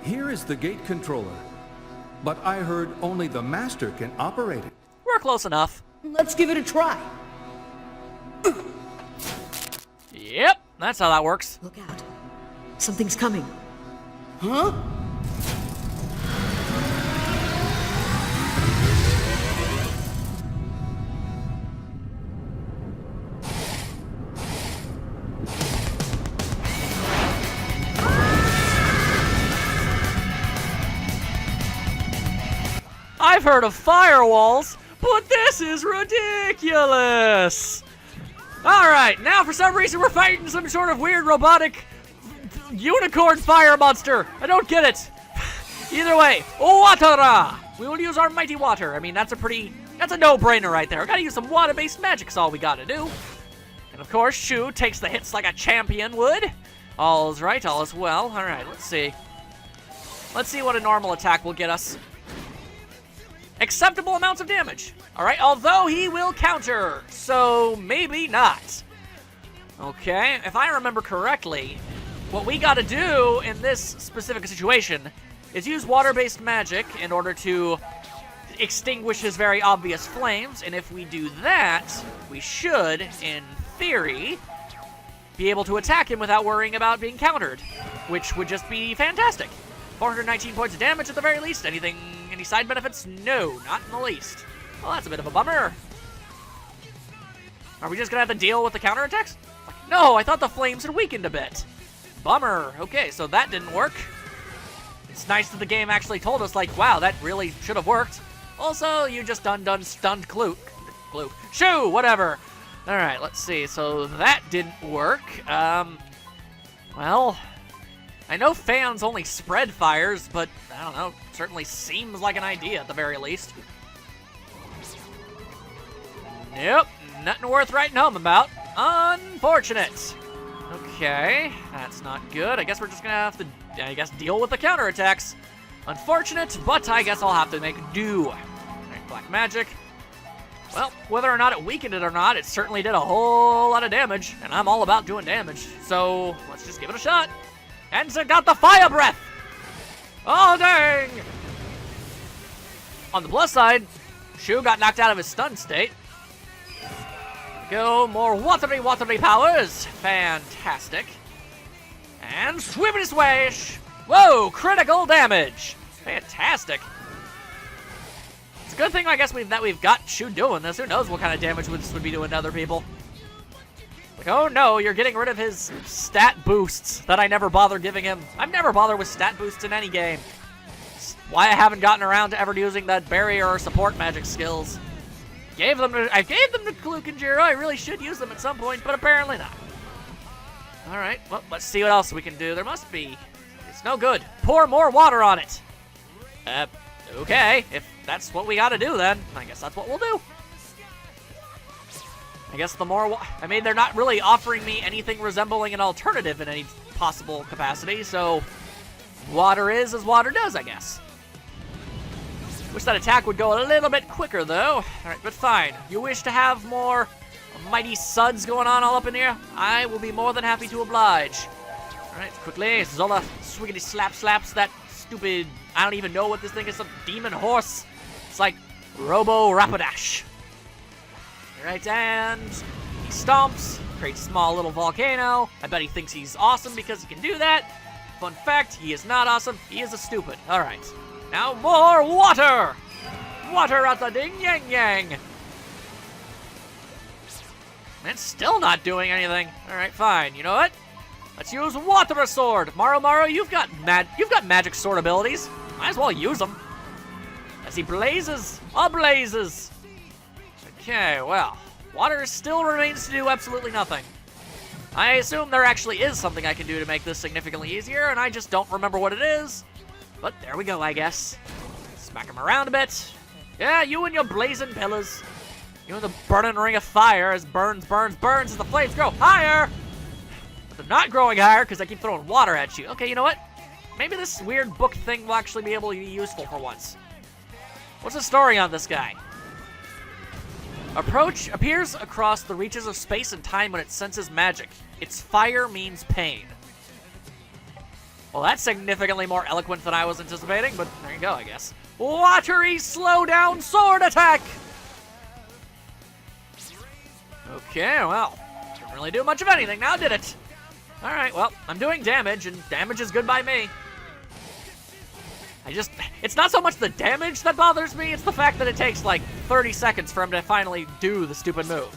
Here is the gate controller, but I heard only the master can operate it. We're close enough. Let's give it a try. Yep, that's how that works. Look out. Something's coming. Huh? I've heard of firewalls, but this is ridiculous! Alright, now for some reason we're fighting some sort of weird robotic unicorn fire monster. I don't get it. Either way, Watera! We will use our mighty water. I mean, that's a no-brainer right there. We gotta use some water-based magic's all we gotta do. And of course, Shu takes the hits like a champion would. All is right, all is well. Alright, let's see. Let's see what a normal attack will get us. Acceptable amounts of damage. Alright, although he will counter, so maybe not. Okay, if I remember correctly, what we gotta do in this specific situation is use water-based magic in order to extinguish his very obvious flames, and if we do that, we should, in theory, be able to attack him without worrying about being countered, which would just be fantastic. 419 points of damage at the very least. Any side benefits? No, not in the least. Well, that's a bit of a bummer. Are we just gonna have to deal with the counterattacks? No, I thought the flames had weakened a bit. Bummer. Okay, so that didn't work. It's nice that the game actually told us, like, wow, that really should have worked. Also, you just done stunned Gloop. Shoo, whatever. All right, let's see. So that didn't work. Well, I know fans only spread fires, but I don't know. Certainly seems like an idea at the very least. Nope, nothing worth writing home about. Unfortunate. Okay, that's not good. I guess we're just gonna have to, deal with the counterattacks. Unfortunate, but I guess I'll have to make do. All right, black magic. Well, whether or not it weakened it or not, it certainly did a whole lot of damage, and I'm all about doing damage. So let's just give it a shot. And it got the fire breath. Oh, dang! On the plus side, Shu got knocked out of his stun state. Go, more watery powers. Fantastic. And swimmity swish. Whoa, critical damage. Fantastic. It's a good thing, I guess, that we've got Shu doing this. Who knows what kind of damage this would be doing to other people. Like, oh no, you're getting rid of his stat boosts that I never bother giving him. I've never bothered with stat boosts in any game. It's why I haven't gotten around to ever using that barrier or support magic skills. I gave them to Kluk and Jiro. I really should use them at some point, but apparently not. Alright, well, let's see what else we can do. There must be. It's no good. Pour more water on it. Okay. If that's what we gotta do, then I guess that's what we'll do. I guess the more... I mean, they're not really offering me anything resembling an alternative in any possible capacity, so water is as water does, I guess. Wish that attack would go a little bit quicker, though. All right, but fine. You wish to have more mighty suds going on all up in here? I will be more than happy to oblige. All right, quickly. Zola swiggity slaps that stupid... I don't even know what this thing is. Some demon horse. It's like Robo Rapidash. All right, and he stomps, creates a small little volcano. I bet he thinks he's awesome because he can do that. Fun fact, he is not awesome. He is a stupid. All right. Now more water! Water at the ding-yang-yang! It's still not doing anything. Alright, fine. You know what? Let's use Water Sword! Maru, you've got magic sword abilities. Might as well use them. As he blazes, blazes. Okay, well. Water still remains to do absolutely nothing. I assume there actually is something I can do to make this significantly easier, and I just don't remember what it is. But there we go, I guess. Smack him around a bit. Yeah, you and your blazing pillars. You and the burning ring of fire as burns as the flames grow higher. But they're not growing higher because I keep throwing water at you. Okay, you know what? Maybe this weird book thing will actually be able to be useful for once. What's the story on this guy? Appears across the reaches of space and time when it senses magic. Its fire means pain. Well, that's significantly more eloquent than I was anticipating, but there you go, I guess. Watery slowdown sword attack! Okay, well, didn't really do much of anything now, did it? Alright, well, I'm doing damage, and damage is good by me. It's not so much the damage that bothers me, it's the fact that it takes like 30 seconds for him to finally do the stupid move.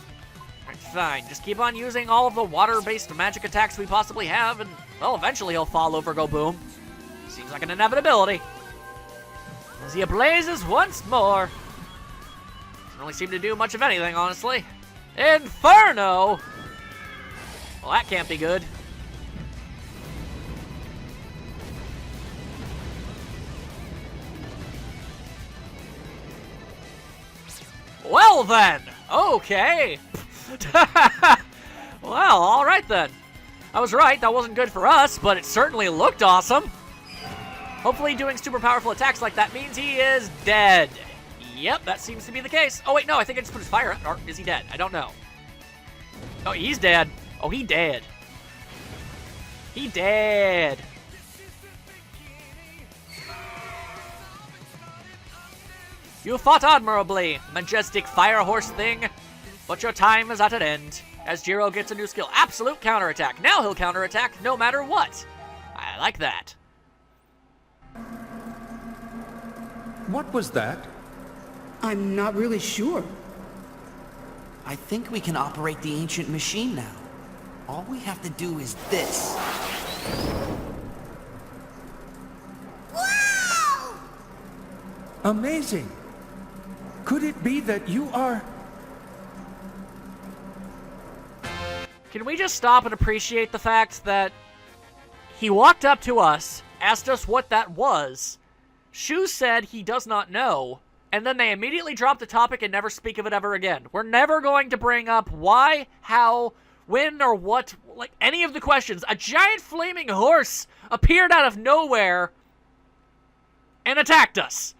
Alright, fine, just keep on using all of the water-based magic attacks we possibly have, and, well, eventually he'll fall over, go boom. Seems like an inevitability. As he blazes once more. Doesn't really seem to do much of anything, honestly. Inferno! Well, that can't be good. Well then, okay. Well, alright then. I was right, that wasn't good for us, but it certainly looked awesome. Hopefully doing super powerful attacks like that means he is dead. Yep, that seems to be the case. Oh wait, no, I think I just put his fire, or is he dead? I don't know. Oh, he's dead. Oh, he dead. He dead. You fought admirably, majestic fire horse thing, but your time is at an end. As Jiro gets a new skill, absolute counterattack. Now he'll counterattack no matter what. I like that. What was that? I'm not really sure. I think we can operate the ancient machine now. All we have to do is this. Wow! Amazing. Could it be that you are... Can we just stop and appreciate the fact that he walked up to us, asked us what that was, Shu said he does not know, and then they immediately drop the topic and never speak of it ever again. We're never going to bring up why, how, when, or what, like any of the questions. A giant flaming horse appeared out of nowhere and attacked us.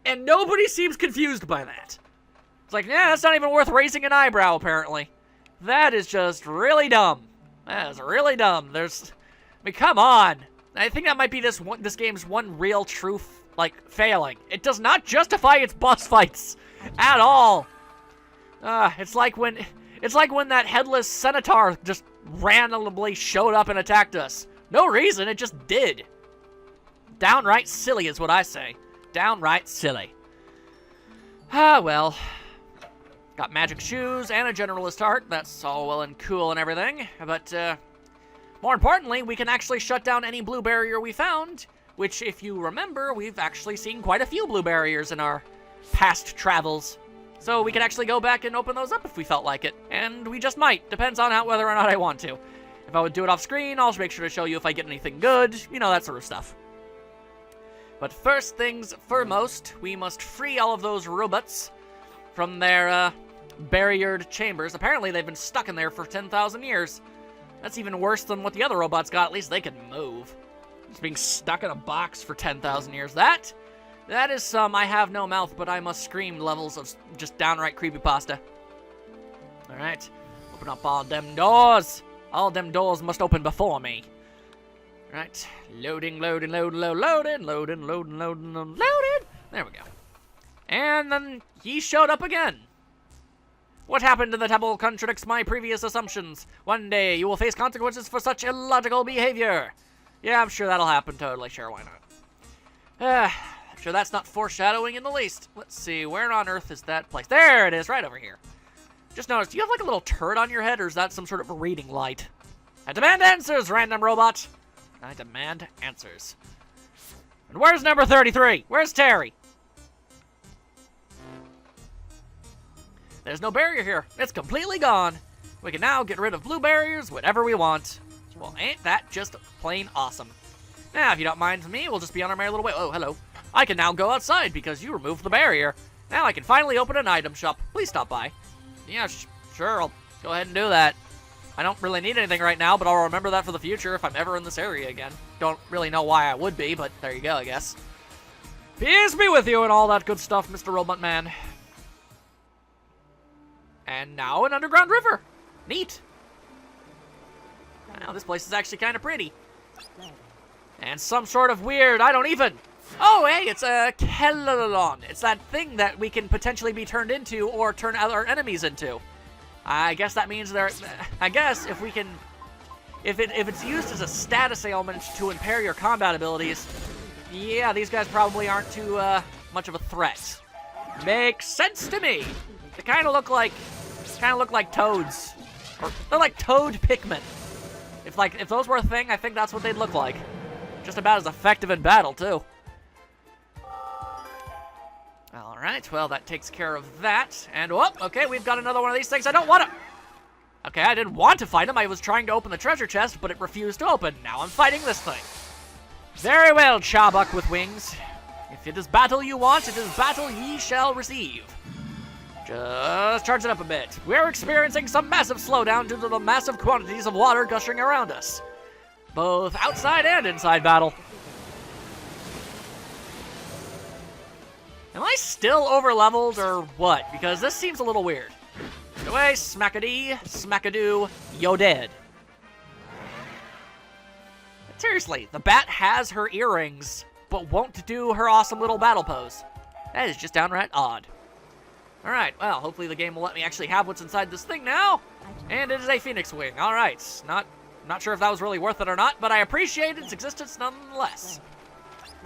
And nobody seems confused by that. It's like, yeah, that's not even worth raising an eyebrow, apparently. That is just really dumb. That is really dumb. I mean, come on. I think that might be this game's one real true, failing. It does not justify its boss fights at all. It's like when that headless centaur just randomly showed up and attacked us. No reason, it just did. Downright silly is what I say. Downright silly. Well. Got magic shoes and a generalist heart. That's all well and cool and everything. But, more importantly, we can actually shut down any blue barrier we found, which, if you remember, we've actually seen quite a few blue barriers in our past travels. So we can actually go back and open those up if we felt like it. And we just might. Depends on whether or not I want to. If I would do it off screen, I'll make sure to show you if I get anything good. You know, that sort of stuff. But first things foremost, we must free all of those robots from their, barriered chambers. Apparently they've been stuck in there for 10,000 years. That's even worse than what the other robots got. At least they can move. Just being stuck in a box for 10,000 years. That is some I have no mouth, but I must scream levels of just downright creepypasta. Alright. Open up all them doors. All them doors must open before me. Alright. Loading. There we go. And then he showed up again. What happened in the temple contradicts my previous assumptions. One day you will face consequences for such illogical behavior. Yeah, I'm sure that'll happen totally. Sure, why not? I'm sure that's not foreshadowing in the least. Let's see, where on earth is that place? There it is, right over here. Just noticed, do you have like a little turret on your head, or is that some sort of reading light? I demand answers, random robot. I demand answers. And where's number 33? Where's Terry? There's no barrier here. It's completely gone. We can now get rid of blue barriers whenever we want. Well, ain't that just plain awesome? Now, if you don't mind me, we'll just be on our merry little way. Oh, hello. I can now go outside because you removed the barrier. Now I can finally open an item shop. Please stop by. Yeah, sure, I'll go ahead and do that. I don't really need anything right now, but I'll remember that for the future if I'm ever in this area again. Don't really know why I would be, but there you go, I guess. Peace be with you and all that good stuff, Mr. Robot Man. And now an underground river. Neat. Now this place is actually kind of pretty. And some sort of weird, I don't even... Oh, hey, it's a Kellalon. It's that thing that we can potentially be turned into or turn other enemies into. I guess that means I guess if we can... If it's used as a status ailment to impair your combat abilities, yeah, these guys probably aren't too much of a threat. Makes sense to me. They kind of look like toads, or they're like toad Pikmin. If those were a thing, I think that's what they'd look like. Just about as effective in battle too. All right, well that takes care of that. And whoop, okay, we've got another one of these things. I don't want to. Okay, I didn't want to fight him. I was trying to open the treasure chest, but it refused to open. Now I'm fighting this thing. Very well, Charbuck with wings. If it is battle you want, it is battle ye shall receive. Just charge it up a bit. We're experiencing some massive slowdown due to the massive quantities of water gushing around us. Both outside and inside battle. Am I still over-leveled or what? Because this seems a little weird. Get away, smackadee, smackadoo, yo dead. Seriously, the bat has her earrings, but won't do her awesome little battle pose. That is just downright odd. Alright, well, hopefully the game will let me actually have what's inside this thing now. And it is a phoenix wing. Alright, not sure if that was really worth it or not, but I appreciate its existence nonetheless.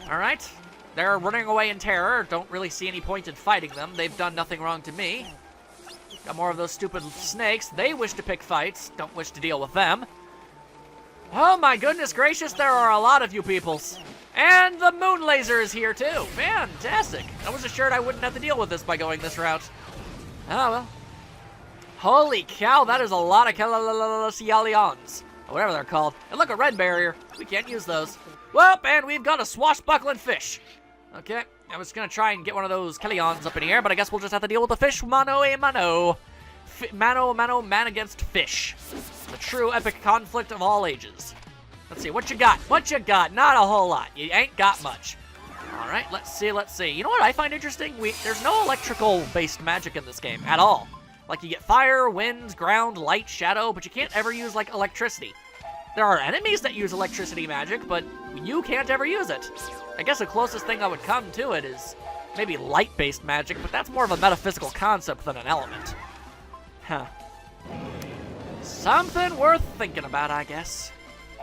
Alright, they're running away in terror. Don't really see any point in fighting them. They've done nothing wrong to me. Got more of those stupid snakes. They wish to pick fights. Don't wish to deal with them. Oh my goodness gracious, there are a lot of you peoples. And the moon laser is here too. Fantastic. I was assured I wouldn't have to deal with this by going this route. Oh well. Holy cow, that is a lot of Kellalons. Whatever they're called. And look, a red barrier. We can't use those. Whoop, and we've got a swashbuckling fish. Okay, I was gonna try and get one of those Kellions up in here, but I guess we'll just have to deal with the fish mano a mano. Man against fish. The true epic conflict of all ages. Let's see, what you got? What you got? Not a whole lot. You ain't got much. All right, let's see. You know what I find interesting? There's no electrical-based magic in this game at all. Like, you get fire, wind, ground, light, shadow, but you can't ever use, like, electricity. There are enemies that use electricity magic, but you can't ever use it. I guess the closest thing I would come to it is maybe light-based magic, but that's more of a metaphysical concept than an element. Huh. Something worth thinking about, I guess.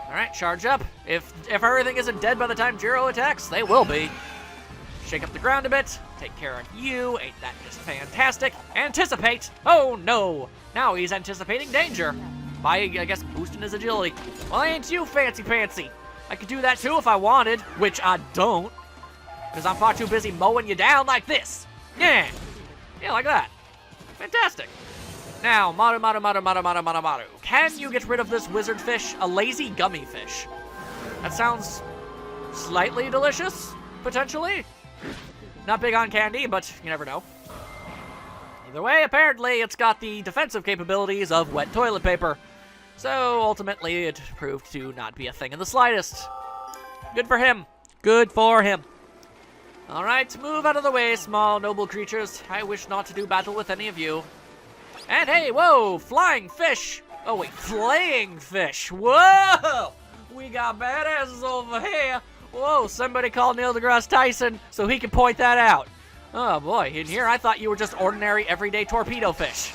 Alright, charge up. If everything isn't dead by the time Jiro attacks, they will be. Shake up the ground a bit. Take care of you. Ain't that just fantastic? Anticipate! Oh no! Now he's anticipating danger. By, I guess, boosting his agility. Well, ain't you fancy? I could do that too if I wanted, which I don't. Because I'm far too busy mowing you down like this. Yeah! Yeah, like that. Fantastic. Now, Maru. Can you get rid of this wizard fish? A lazy gummy fish. That sounds slightly delicious, potentially. Not big on candy, but you never know. Either way, apparently it's got the defensive capabilities of wet toilet paper. So, ultimately, it proved to not be a thing in the slightest. Good for him. Good for him. Alright, move out of the way, small, noble creatures. I wish not to do battle with any of you. And hey, whoa, flying fish. Oh wait, flaying fish. Whoa! We got badasses over here. Whoa, somebody call Neil deGrasse Tyson so he can point that out. Oh boy, in here I thought you were just ordinary everyday torpedo fish.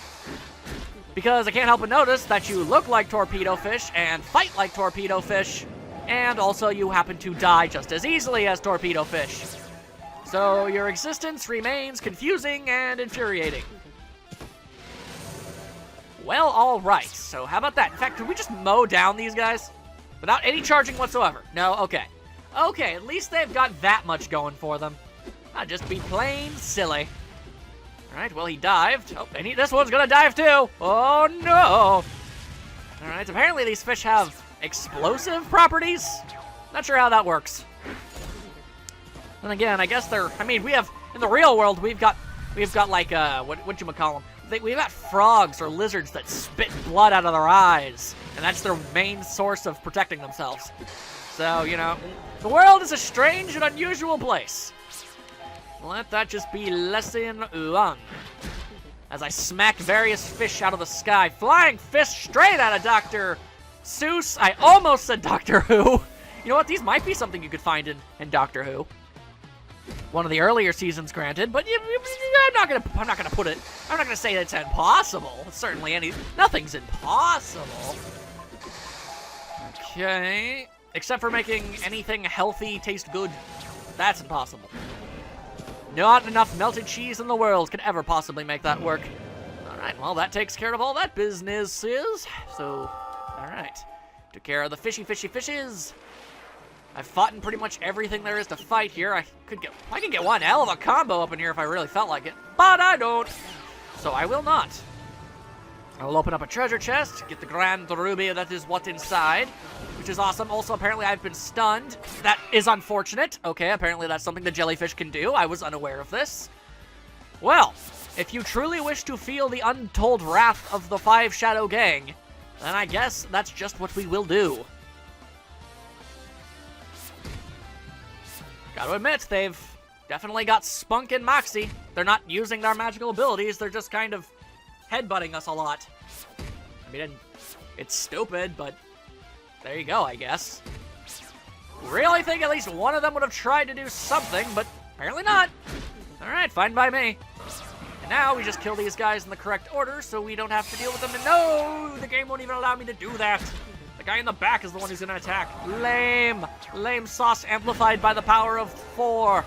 Because I can't help but notice that you look like torpedo fish and fight like torpedo fish. And also you happen to die just as easily as torpedo fish. So your existence remains confusing and infuriating. Well, alright, so how about that? In fact, could we just mow down these guys? Without any charging whatsoever? No? Okay. Okay, at least they've got that much going for them. I'd just be plain silly. Alright, well, he dived. Oh, and this one's gonna dive too! Oh, no! Alright, apparently these fish have explosive properties? Not sure how that works. And again, I guess we have, in the real world, we've got like, whatchamacallem? We've got frogs or lizards that spit blood out of their eyes, and that's their main source of protecting themselves. So, you know, the world is a strange and unusual place. Let that just be lesson one. As I smack various fish out of the sky, flying fish straight out of Dr. Seuss. I almost said Doctor Who. You know what? These might be something you could find in Doctor Who. One of the earlier seasons, granted, but I'm not gonna put it. I'm not gonna say that it's impossible. Certainly, nothing's impossible. Okay, except for making anything healthy taste good. That's impossible. Not enough melted cheese in the world could ever possibly make that work. All right, well, that takes care of all that business. So, all right, took care of the fishes. I've fought in pretty much everything there is to fight here. I could get one hell of a combo up in here if I really felt like it, but I don't. So I will not. I'll open up a treasure chest, get the grand ruby that is what's inside, which is awesome. Also, apparently I've been stunned. That is unfortunate. Okay, apparently that's something the jellyfish can do. I was unaware of this. Well, if you truly wish to feel the untold wrath of the 5 Shadow Gang, then I guess that's just what we will do. Gotta admit, they've definitely got spunk and moxie. They're not using their magical abilities, they're just kind of headbutting us a lot. I mean, it's stupid, but there you go, I guess. Really think at least one of them would have tried to do something, but apparently not. Alright, fine by me. And now we just kill these guys in the correct order so we don't have to deal with them. And no, the game won't even allow me to do that. The guy in the back is the one who's gonna attack. Lame. Lame sauce amplified by the power of 4.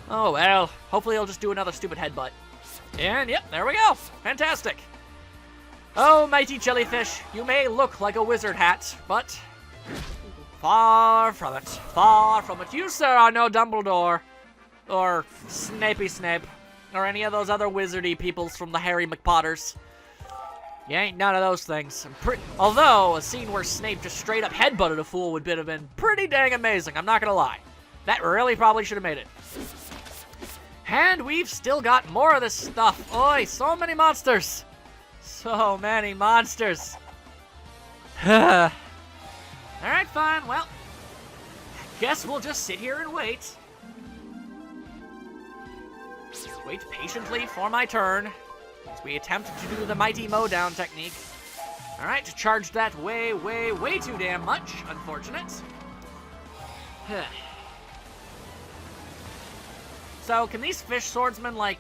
Oh well, hopefully he'll just do another stupid headbutt. And yep, there we go. Fantastic. Oh, mighty jellyfish, you may look like a wizard hat, but far from it. Far from it. You, sir, are no Dumbledore, or Snapey Snape, or any of those other wizardy peoples from the Harry McPotters. You ain't none of those things. Although, a scene where Snape just straight up headbutted a fool would have been pretty dang amazing, I'm not gonna lie. That really probably should have made it. And we've still got more of this stuff. Oi, so many monsters. So many monsters. Alright, fine. Well, guess we'll just sit here and wait. Wait patiently for my turn as we attempt to do the mighty mowdown technique. Alright, charged that way too damn much. Unfortunate. So, can these fish swordsmen, like,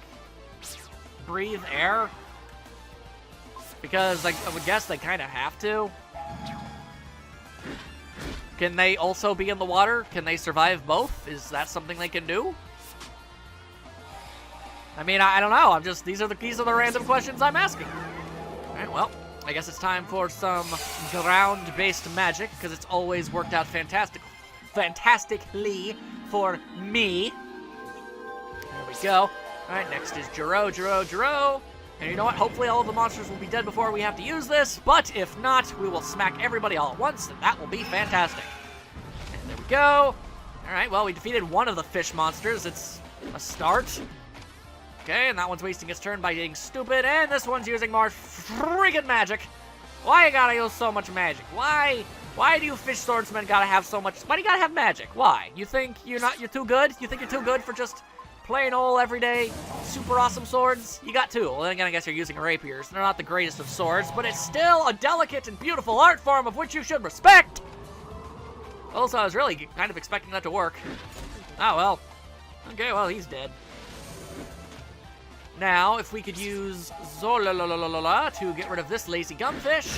breathe air? Because I would guess they kind of have to. Can they also be in the water? Can they survive both? Is that something they can do? I mean, I don't know. These are the random questions I'm asking. All right, well, I guess it's time for some ground-based magic because it's always worked out fantastically for me. There we go. All right, next is Jiro. And you know what? Hopefully all of the monsters will be dead before we have to use this, but if not, we will smack everybody all at once, and that will be fantastic. And there we go. All right, well, we defeated one of the fish monsters. It's a start. Okay, and that one's wasting its turn by being stupid, and this one's using more freaking magic. Why you gotta use so much magic? Why do you fish swordsmen gotta have so much? Why do you gotta have magic? Why? You think you're too good? You think you're too good for just plain old everyday super awesome swords? You got 2. Well, then again, I guess you're using rapiers. They're not the greatest of swords, but it's still a delicate and beautiful art form of which you should respect. Also, I was really kind of expecting that to work. Oh, well. Okay, well, he's dead. Now, if we could use Zololololola to get rid of this lazy gumfish.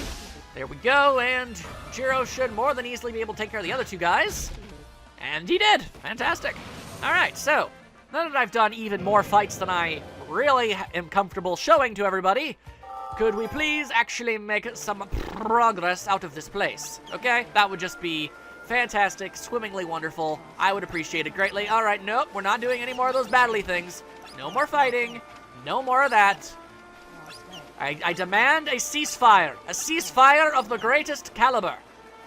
There we go, and Jiro should more than easily be able to take care of the other 2 guys. And he did. Fantastic. All right, so now that I've done even more fights than I really am comfortable showing to everybody, could we please actually make some progress out of this place? Okay? That would just be fantastic, swimmingly wonderful. I would appreciate it greatly. All right, nope, we're not doing any more of those battly things. No more fighting. No more of that. I demand a ceasefire. A ceasefire of the greatest caliber.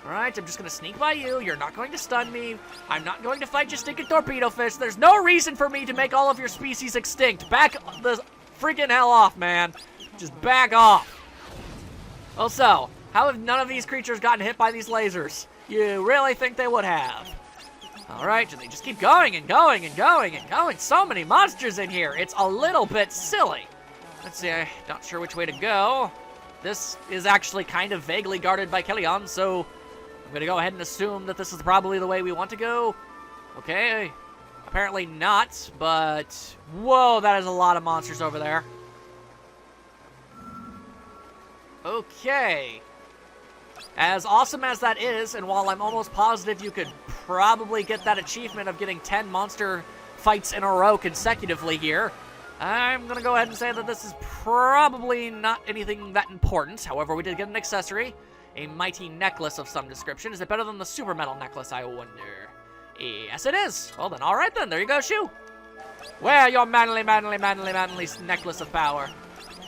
Alright, I'm just gonna sneak by you. You're not going to stun me. I'm not going to fight your stinking torpedo fish. There's no reason for me to make all of your species extinct. Back the freaking hell off, man. Just back off. Also, how have none of these creatures gotten hit by these lasers? You really think they would have? Alright, and they just keep going and going and going and going. So many monsters in here. It's a little bit silly. Let's see, I'm not sure which way to go. This is actually kind of vaguely guarded by Kellyanne, so I'm gonna go ahead and assume that this is probably the way we want to go. Okay. Apparently not, but... Whoa, that is a lot of monsters over there. Okay. As awesome as that is, and while I'm almost positive you could probably get that achievement of getting 10 monster fights in a row consecutively here, I'm going to go ahead and say that this is probably not anything that important. However, we did get an accessory, a mighty necklace of some description. Is it better than the super metal necklace, I wonder? Yes, it is. Well then, all right then. There you go, Shu. Wear your manly necklace of power.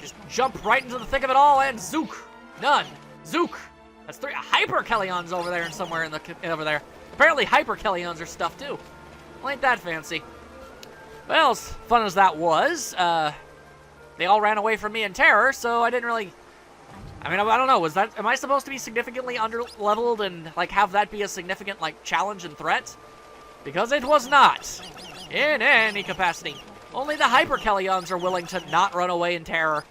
Just jump right into the thick of it all and zook. None. Zook. That's 3 Hyper Kellyons over there and somewhere in the over there. Apparently Hyper Kellyons are stuff too. Well, ain't that fancy. Well, as fun as that was, they all ran away from me in terror, so I didn't really... I mean, I don't know, am I supposed to be significantly under-leveled and, like, have that be a significant, like, challenge and threat? Because it was not, in any capacity. Only the Hyper Kellyons are willing to not run away in terror.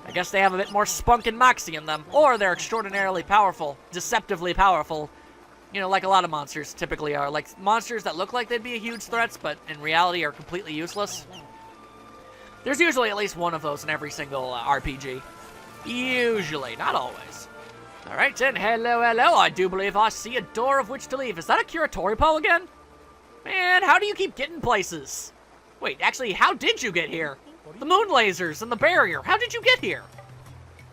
I guess they have a bit more spunk and moxie in them, or they're extraordinarily powerful, deceptively powerful. You know, like a lot of monsters typically are. Like, monsters that look like they'd be a huge threat, but in reality are completely useless. There's usually at least one of those in every single RPG. Usually, not always. Alright then, hello. I do believe I see a door of which to leave. Is that a Curatoripo again? Man, how do you keep getting places? Wait, actually, how did you get here? The moon lasers and the barrier. How did you get here?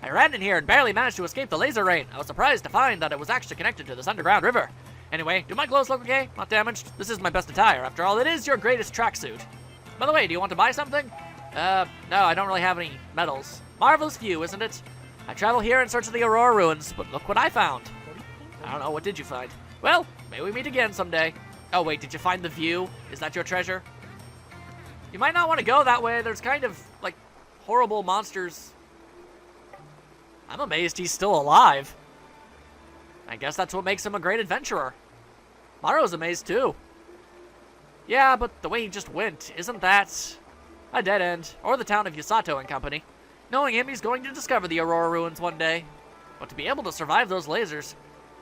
I ran in here and barely managed to escape the laser rain. I was surprised to find that it was actually connected to this underground river. Anyway, do my clothes look okay? Not damaged? This is my best attire. After all, it is your greatest tracksuit. By the way, do you want to buy something? No, I don't really have any medals. Marvelous view, isn't it? I travel here in search of the Aurora ruins, but look what I found. I don't know, what did you find? Well, may we meet again someday. Oh wait, did you find the view? Is that your treasure? You might not want to go that way. There's kind of, like, horrible monsters. I'm amazed he's still alive. I guess that's what makes him a great adventurer. Maro's amazed too. Yeah, but the way he just went, isn't that a dead end? Or the town of Yasato and company. Knowing him, he's going to discover the Aurora ruins one day. But to be able to survive those lasers,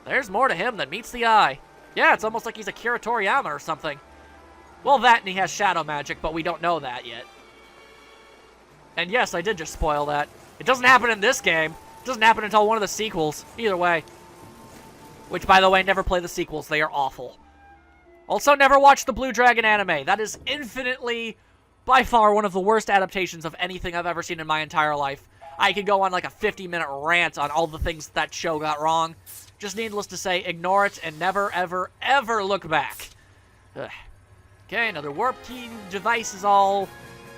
there's more to him than meets the eye. Yeah, it's almost like he's a Kiratoriyama or something. Well, that and he has shadow magic, but we don't know that yet. And yes, I did just spoil that. It doesn't happen in this game. It doesn't happen until one of the sequels. Either way. Which, by the way, never play the sequels. They are awful. Also, never watch the Blue Dragon anime. That is infinitely, by far, one of the worst adaptations of anything I've ever seen in my entire life. I could go on like a 50-minute rant on all the things that show got wrong. Just needless to say, ignore it and never, ever, ever look back. Ugh. Okay, another warp key device is all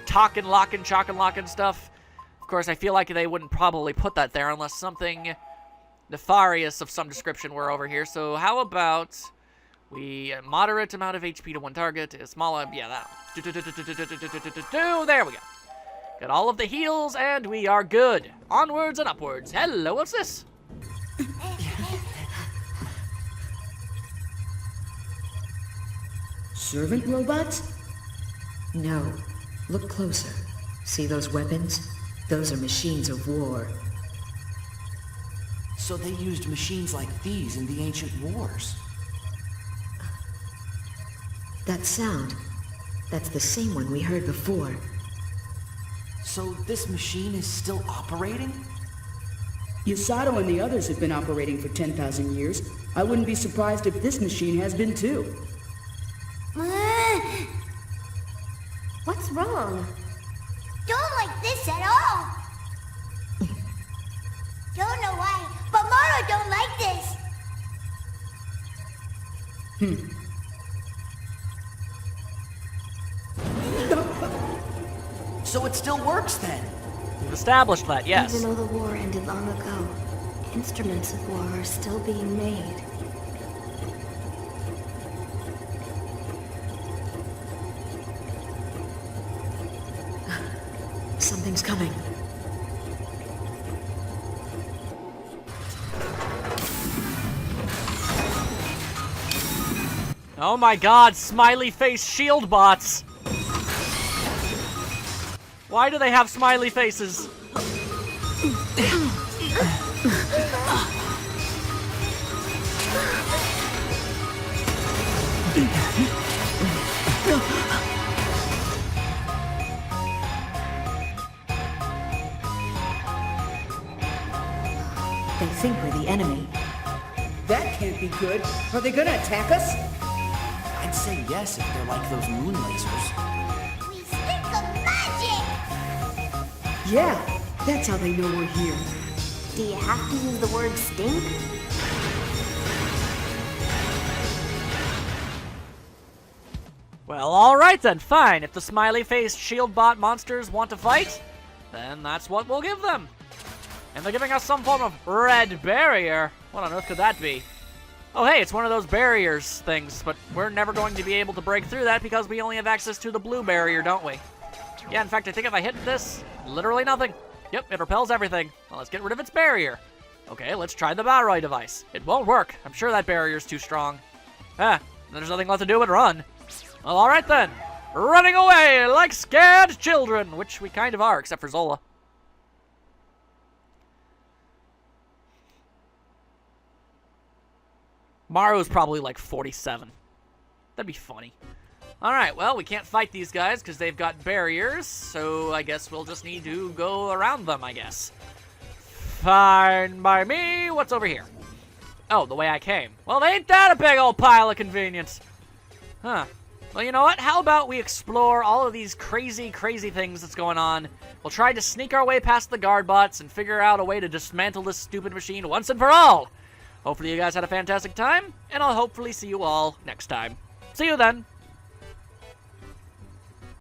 talking, locking, chalking, locking stuff. Of course, I feel like they wouldn't probably put that there unless something nefarious of some description were over here. So how about we moderate amount of HP to one target, a small, yeah, that. There we go. Got all of the heals, and we are good. Onwards and upwards. Hello, what's this? Servant robots? No. Look closer. See those weapons? Those are machines of war. So they used machines like these in the ancient wars. That sound. That's the same one we heard before. So this machine is still operating? Yasato and the others have been operating for 10,000 years. I wouldn't be surprised if this machine has been too. What's wrong? Don't like this at all. Don't know why, but Mara don't like this. So it still works then? We've established that, yes. Even though the war ended long ago, instruments of war are still being made. Something's coming. Oh my god, smiley face shield bots! Why do they have smiley faces? They think we're the enemy. That can't be good. Are they gonna attack us? I'd say yes if they're like those moon lasers. We stink of magic! Yeah, that's how they know we're here. Do you have to use the word stink? Well, alright then, fine. If the smiley-faced shield-bot monsters want to fight, then that's what we'll give them. And they're giving us some form of red barrier. What on earth could that be? Oh hey, it's one of those barriers things, but we're never going to be able to break through that because we only have access to the blue barrier, don't we? Yeah, in fact, I think if I hit this, literally nothing. Yep, it repels everything. Well, let's get rid of its barrier. Okay, let's try the Balroy device. It won't work. I'm sure that barrier's too strong. There's nothing left to do but run. Well, alright then. Running away like scared children, which we kind of are, except for Zola. Maru's probably like 47. That'd be funny. Alright, well, we can't fight these guys because they've got barriers, so I guess we'll just need to go around them, I guess. Fine by me. What's over here? Oh, the way I came. Well, ain't that a big old pile of convenience? Huh. Well, you know what? How about we explore all of these crazy, crazy things that's going on? We'll try to sneak our way past the guard bots and figure out a way to dismantle this stupid machine once and for all. Hopefully you guys had a fantastic time, and I'll hopefully see you all next time. See you then.